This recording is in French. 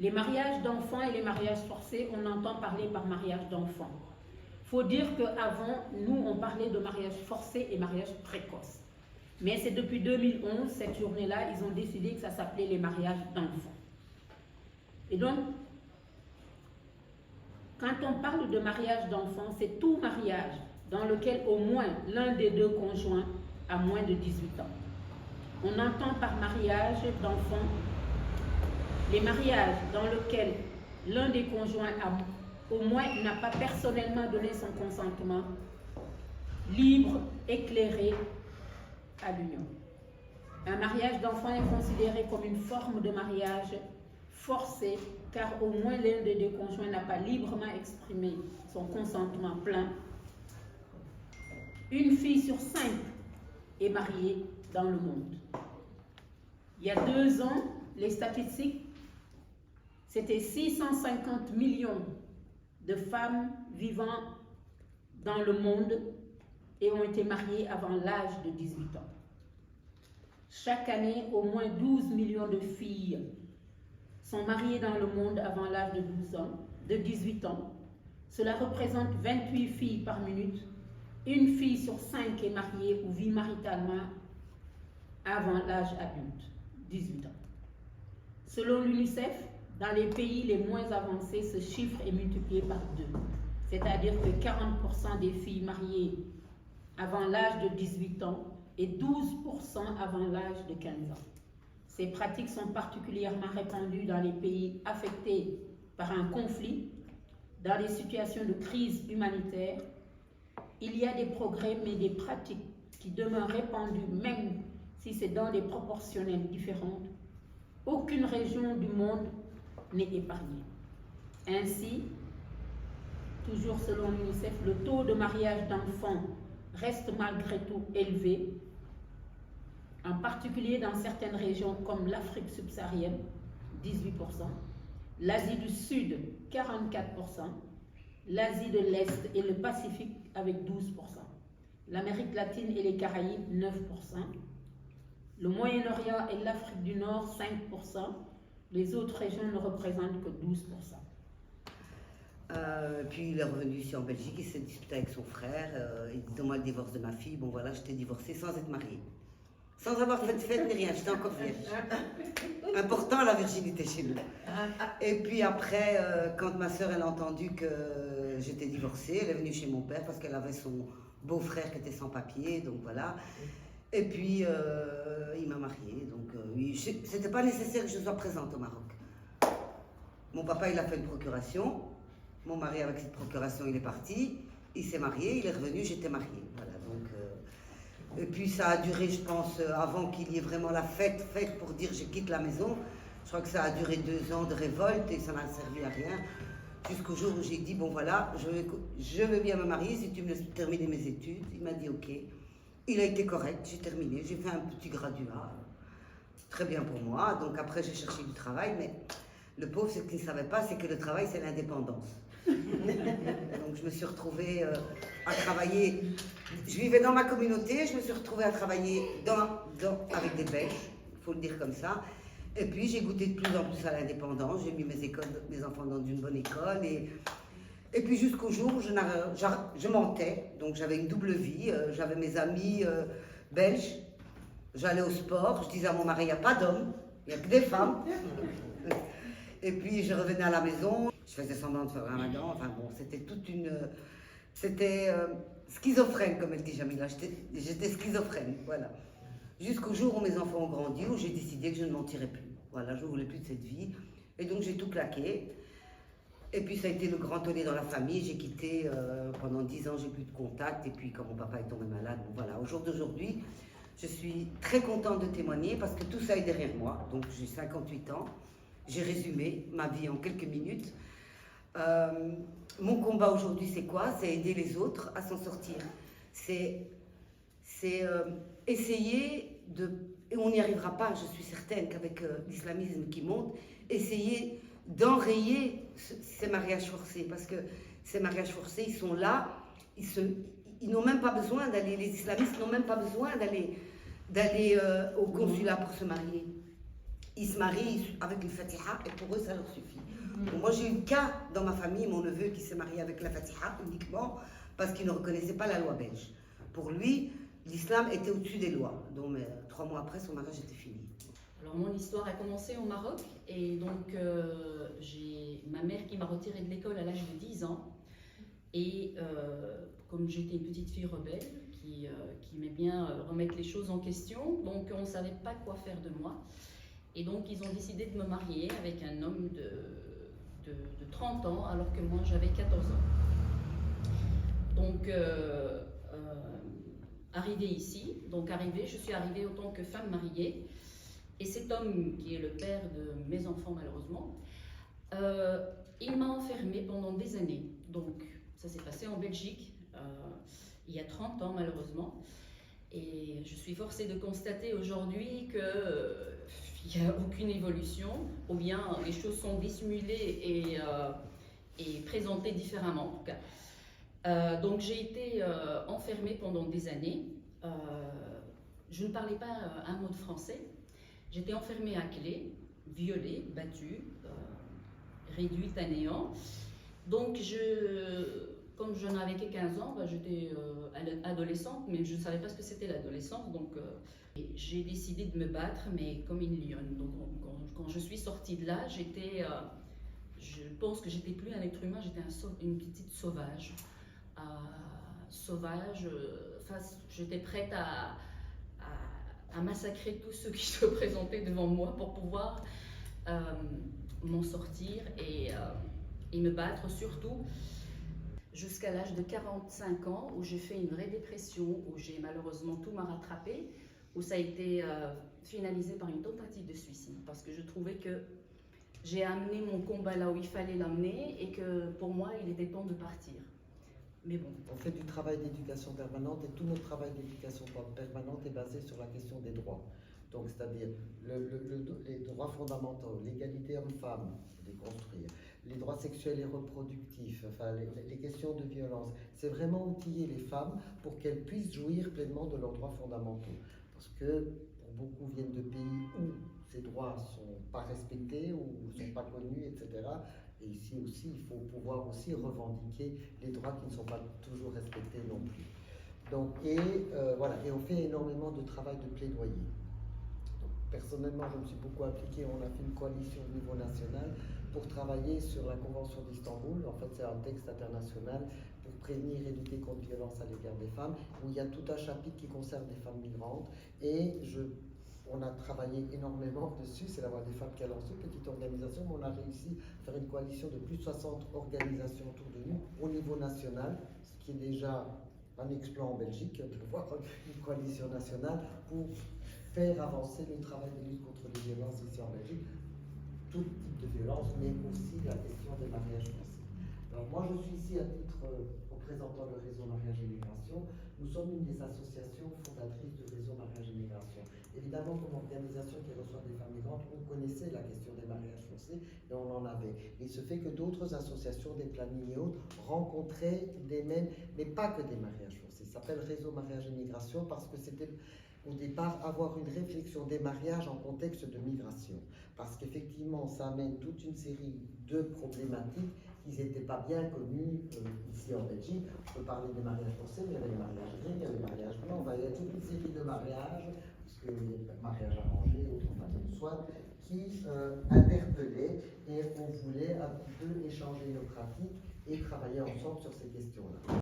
Les mariages d'enfants et les mariages forcés, on entend parler par mariage d'enfants. Il faut dire qu'avant, nous, on parlait de mariage forcé et mariage précoce. Mais c'est depuis 2011, cette journée-là, ils ont décidé que ça s'appelait les mariages d'enfants. Et donc, quand on parle de mariage d'enfants, c'est tout mariage dans lequel au moins l'un des deux conjoints a moins de 18 ans. On entend par mariage d'enfants les mariages dans lesquels l'un des conjoints au moins n'a pas personnellement donné son consentement libre, éclairé à l'union. Un mariage d'enfant est considéré comme une forme de mariage forcé, car au moins l'un des deux conjoints n'a pas librement exprimé son consentement plein. Une fille sur 5 est mariée dans le monde. Il y a 2 ans, les statistiques, c'était 650 millions de femmes vivant dans le monde et ont été mariées avant l'âge de 18 ans. Chaque année, au moins 12 millions de filles sont mariées dans le monde avant l'âge de 18 ans. Cela représente 28 filles par minute. Une fille sur 5 est mariée ou vit maritalement avant l'âge adulte, 18 ans. Selon l'UNICEF, dans les pays les moins avancés, ce chiffre est multiplié par 2. C'est-à-dire que 40% des filles mariées avant l'âge de 18 ans et 12% avant l'âge de 15 ans. Ces pratiques sont particulièrement répandues dans les pays affectés par un conflit, dans les situations de crise humanitaire. Il y a des progrès, mais des pratiques qui demeurent répandues, même si c'est dans des proportionnelles différentes. Aucune région du monde n'est épargnée. Ainsi, toujours selon l'UNICEF, le taux de mariage d'enfants reste malgré tout élevé, en particulier dans certaines régions comme l'Afrique subsaharienne, 18%, l'Asie du Sud, 44%, l'Asie de l'Est et le Pacifique avec 12%, l'Amérique latine et les Caraïbes, 9%, le Moyen-Orient et l'Afrique du Nord, 5%, les autres régions ne représentent que 12%. Puis il est revenu ici en Belgique, il s'est disputé avec son frère, il dit donne-moi le divorce de ma fille. Bon voilà, je t'ai divorcé sans être mariée. Sans avoir fait de fête ni rien, j'étais encore vierge. Important la virginité chez nous. Et puis après, quand ma soeur elle a entendu que j'étais divorcée, elle est venue chez mon père parce qu'elle avait son beau-frère qui était sans papier, donc voilà. Et puis il m'a mariée, donc c'était pas nécessaire que je sois présente au Maroc. Mon papa il a fait une procuration, mon mari avec cette procuration il est parti, il s'est marié, il est revenu, j'étais mariée. Voilà, donc, et puis ça a duré, je pense, avant qu'il y ait vraiment la fête pour dire je quitte la maison. Je crois que ça a duré 2 ans de révolte et ça n'a servi à rien. Jusqu'au jour où j'ai dit, bon voilà, je veux bien me marier si tu me laisses terminer mes études. Il m'a dit ok. Il a été correct, j'ai terminé, j'ai fait un petit graduat. Très bien pour moi. Donc après j'ai cherché du travail, mais le pauvre, ce qu'il ne savait pas, c'est que le travail c'est l'indépendance. Donc je me suis retrouvée à travailler. Je vivais dans ma communauté, je me suis retrouvée à travailler avec des Belges, il faut le dire comme ça. Et puis j'ai goûté de plus en plus à l'indépendance, j'ai mis mes enfants dans une bonne école. Et puis jusqu'au jour où je mentais, donc j'avais une double vie, j'avais mes amis belges, j'allais au sport, je disais à mon mari, il n'y a pas d'hommes, il n'y a que des femmes. Et puis je revenais à la maison, je faisais semblant de faire un ramadan, enfin bon, c'était toute une... C'était schizophrène, comme elle dit Jamila, j'étais schizophrène, voilà. Jusqu'au jour où mes enfants ont grandi, où j'ai décidé que je ne mentirais plus. Voilà, je ne voulais plus de cette vie, et donc j'ai tout claqué. Et puis ça a été le grand tollé dans la famille, j'ai quitté pendant 10 ans, j'ai plus de contact, et puis quand mon papa est tombé malade, bon, voilà. Au jour d'aujourd'hui, je suis très contente de témoigner parce que tout ça est derrière moi, donc j'ai 58 ans, j'ai résumé ma vie en quelques minutes. Mon combat aujourd'hui c'est quoi? C'est aider les autres à s'en sortir, c'est essayer de, et on n'y arrivera pas, je suis certaine qu'avec l'islamisme qui monte, essayer d'enrayer ces mariages forcés, parce que ces mariages forcés, ils sont là, ils n'ont même pas besoin d'aller, les islamistes n'ont même pas besoin d'aller au consulat pour se marier. ils se marient avec le Fatiha et pour eux ça leur suffit. Donc, moi j'ai eu le cas dans ma famille, mon neveu qui s'est marié avec la Fatiha uniquement parce qu'il ne reconnaissait pas la loi belge. Pour lui, l'islam était au-dessus des lois. Donc 3 mois après, son mariage était fini. Alors mon histoire a commencé au Maroc et donc j'ai ma mère qui m'a retirée de l'école à l'âge de 10 ans et comme j'étais une petite fille rebelle qui aimait bien remettre les choses en question, donc on ne savait pas quoi faire de moi et donc ils ont décidé de me marier avec un homme de 30 ans alors que moi j'avais 14 ans. Donc arrivée ici, je suis arrivée en tant que femme mariée. Et cet homme, qui est le père de mes enfants malheureusement, il m'a enfermée pendant des années. Donc ça s'est passé en Belgique, il y a 30 ans malheureusement. Et je suis forcée de constater aujourd'hui qu'il n'y a aucune évolution, ou bien les choses sont dissimulées et présentées différemment en tout cas. Donc j'ai été enfermée pendant des années. Je ne parlais pas un mot de français. J'étais enfermée à clé, violée, battue, réduite à néant. Donc, comme je n'avais que 15 ans, j'étais adolescente, mais je ne savais pas ce que c'était l'adolescence. Donc, j'ai décidé de me battre, mais comme une lionne. Donc, quand je suis sortie de là, je pense que j'étais plus un être humain, j'étais une petite sauvage. J'étais prête à massacrer tous ceux qui se présentaient devant moi pour pouvoir m'en sortir et me battre surtout jusqu'à l'âge de 45 ans où j'ai fait une vraie dépression, où j'ai malheureusement tout m'a rattrapé, où ça a été finalisé par une tentative de suicide parce que je trouvais que j'ai amené mon combat là où il fallait l'amener et que pour moi il était temps de partir. Mais bon. On fait du travail d'éducation permanente et tout notre travail d'éducation permanente est basé sur la question des droits. Donc, c'est-à-dire les droits fondamentaux, l'égalité homme-femme, les construire, les droits sexuels et reproductifs, enfin, les questions de violence. C'est vraiment outiller les femmes pour qu'elles puissent jouir pleinement de leurs droits fondamentaux. Parce que pour beaucoup viennent de pays où ces droits ne sont pas respectés ou ne sont pas connus, etc. Et ici aussi, il faut pouvoir aussi revendiquer les droits qui ne sont pas toujours respectés non plus. Donc, voilà, et on fait énormément de travail de plaidoyer. Donc, personnellement, je me suis beaucoup impliqué, on a fait une coalition au niveau national pour travailler sur la Convention d'Istanbul. En fait, c'est un texte international pour prévenir et lutter contre la violence à l'égard des femmes, où il y a tout un chapitre qui concerne les femmes migrantes. Et on a travaillé énormément dessus, c'est la Voix des femmes qui a lancé une petite organisation, mais on a réussi à faire une coalition de plus de 60 organisations autour de nous au niveau national, ce qui est déjà un exploit en Belgique, de voir une coalition nationale pour faire avancer le travail de lutte contre les violences ici en Belgique, tout type de violence, mais aussi la question des mariages forcés. Alors moi je suis ici à titre représentant le réseau Mariage et Migration. Nous sommes une des associations fondatrices du réseau Mariage et Migration. Évidemment, comme organisation qui reçoit des femmes migrantes, on connaissait la question des mariages forcés et on en avait. Il se fait que d'autres associations, des plannings et autres, rencontraient des mêmes, mais pas que des mariages forcés. Ça s'appelle Réseau Mariage et Migration parce que c'était au départ avoir une réflexion des mariages en contexte de migration. Parce qu'effectivement, ça amène toute une série de problématiques qui n'étaient pas bien connues ici en Belgique. Je peux parler des mariages forcés, mais il y avait les mariages gris, il y avait les mariages blancs, il y a toute une série de mariages, mariage arrangé, enfin, soit qui interpellaient et on voulait un petit peu échanger nos pratiques et travailler ensemble sur ces questions-là.